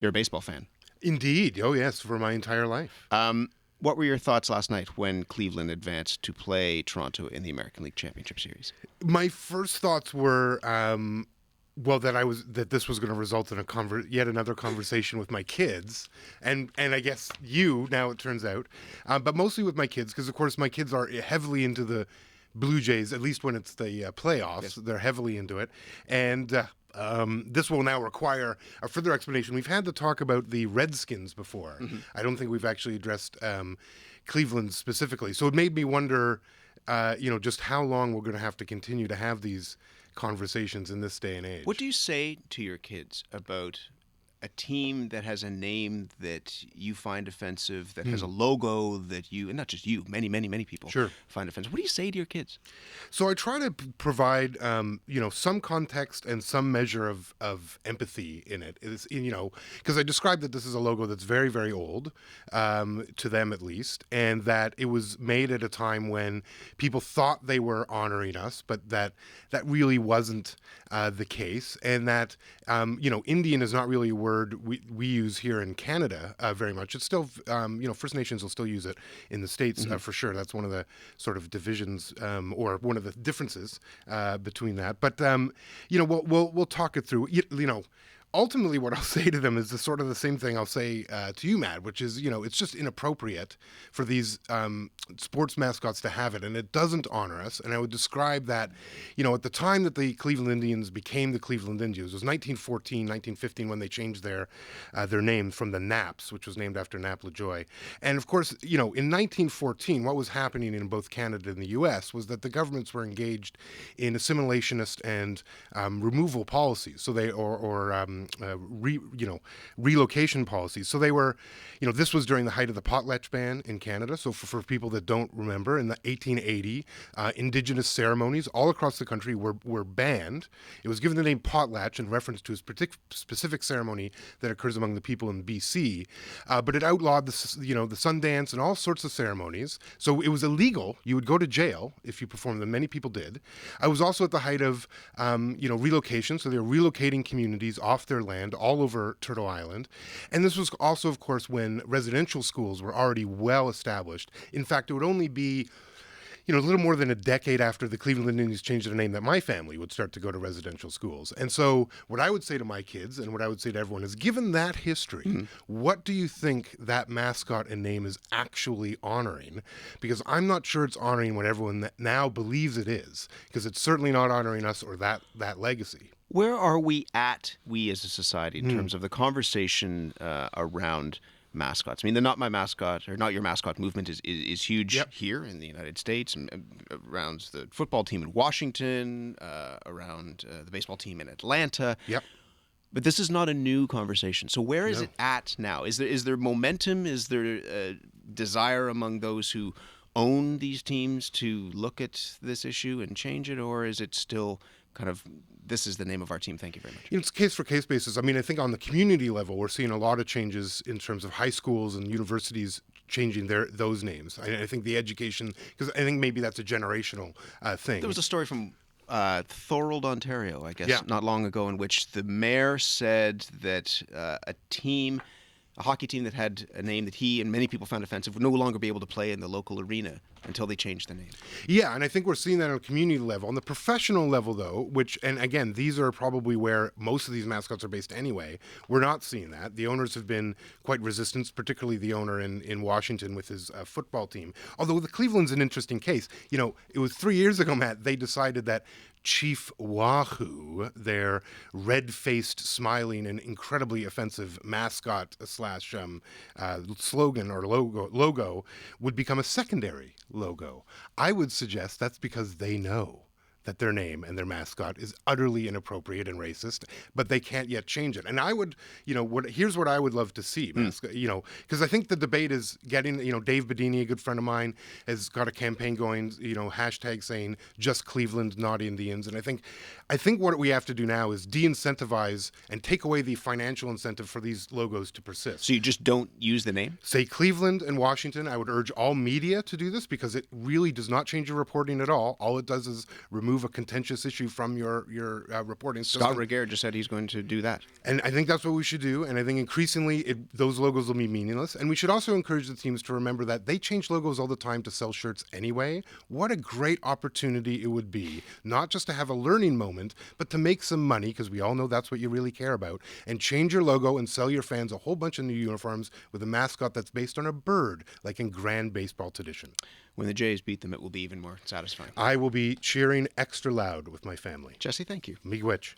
You're a baseball fan. Indeed. Oh, yes, for my entire life. What were your thoughts last night when Cleveland advanced to play Toronto in the American League Championship Series? My first thoughts were, that this was going to result in yet another conversation with my kids, and I guess you now it turns out, but mostly with my kids because of course my kids are heavily into the Blue Jays, at least when it's the playoffs. Yes. They're heavily into it, and this will now require a further explanation. We've had to talk about the Redskins before. Mm-hmm. I don't think we've actually addressed Cleveland specifically. So it made me wonder, just how long we're going to have to continue to have these conversations in this day and age. What do you say to your kids about a team that has a name that you find offensive, that has a logo that you, and not just you, many people find offensive? What do you say to your kids? So I try to provide, some context and some measure of empathy in it. It's, because I described that this is a logo that's very, very old, to them at least, and that it was made at a time when people thought they were honoring us, but that really wasn't the case, and that, Indian is not really a word we use here in Canada very much. It's still, First Nations will still use it in the States for sure. That's one of the sort of divisions or one of the differences between that. But, we'll talk it through. Ultimately, what I'll say to them is sort of the same thing I'll say to you, Matt, which is, it's just inappropriate for these sports mascots to have it, and it doesn't honor us. And I would describe that, at the time that the Cleveland Indians became the Cleveland Indians, it was 1914, 1915 when they changed their name from the Naps, which was named after Nap LaJoy. And of course, in 1914, what was happening in both Canada and the U.S. was that the governments were engaged in assimilationist and removal policies. So they relocation policies. So they were, this was during the height of the potlatch ban in Canada. So for people that don't remember, in the 1880, Indigenous ceremonies all across the country were banned. It was given the name potlatch in reference to a specific ceremony that occurs among the people in BC, but it outlawed the Sundance and all sorts of ceremonies. So it was illegal. You would go to jail if you performed them. Many people did. I was also at the height of, relocation. So they were relocating communities off their land all over Turtle Island. And this was also, of course, when residential schools were already well established. In fact, it would only be, a little more than a decade after the Cleveland Indians changed their name that my family would start to go to residential schools. And so what I would say to my kids and what I would say to everyone is, given that history, what do you think that mascot and name is actually honoring? Because I'm not sure it's honoring what everyone now believes it is, because it's certainly not honoring us or that legacy. Where are we as a society in terms of the conversation around mascots? I mean, the Not My Mascot or Not Your Mascot movement is huge here in the United States, and around the football team in Washington, around the baseball team in Atlanta. Yep. But this is not a new conversation. So where is it at now? Is there momentum? Is there a desire among those who own these teams to look at this issue and change it, or is it still kind of, this is the name of our team, thank you very much? It's case-for-case basis. I mean, I think on the community level, we're seeing a lot of changes in terms of high schools and universities changing those names. I think the education, because I think maybe that's a generational thing. There was a story from Thorold, Ontario, I guess, not long ago, in which the mayor said that a hockey team that had a name that he and many people found offensive would no longer be able to play in the local arena until they changed the name. Yeah, and I think we're seeing that on a community level. On the professional level, though, and again, these are probably where most of these mascots are based anyway, we're not seeing that. The owners have been quite resistant, particularly the owner in Washington with his football team. Although the Cleveland's an interesting case. It was 3 years ago, Matt, they decided that Chief Wahoo, their red-faced, smiling, and incredibly offensive mascot / slogan or logo would become a secondary logo. I would suggest that's because they know that their name and their mascot is utterly inappropriate and racist, but they can't yet change it. And I would, here's what I would love to see, because I think the debate is getting, Dave Bedini, a good friend of mine, has got a campaign going, hashtag saying just Cleveland, not Indians. And I think what we have to do now is de-incentivize and take away the financial incentive for these logos to persist. So you just don't use the name? Say Cleveland and Washington. I would urge all media to do this because it really does not change your reporting at all. All it does is remove remove a contentious issue from your reporting system. Scott Regehr just said he's going to do that. And I think that's what we should do. And I think increasingly those logos will be meaningless. And we should also encourage the teams to remember that they change logos all the time to sell shirts anyway. What a great opportunity it would be, not just to have a learning moment, but to make some money, because we all know that's what you really care about, and change your logo and sell your fans a whole bunch of new uniforms with a mascot that's based on a bird, like in grand baseball tradition. When the Jays beat them, it will be even more satisfying. I will be cheering extra loud with my family. Jesse, thank you. Miigwech.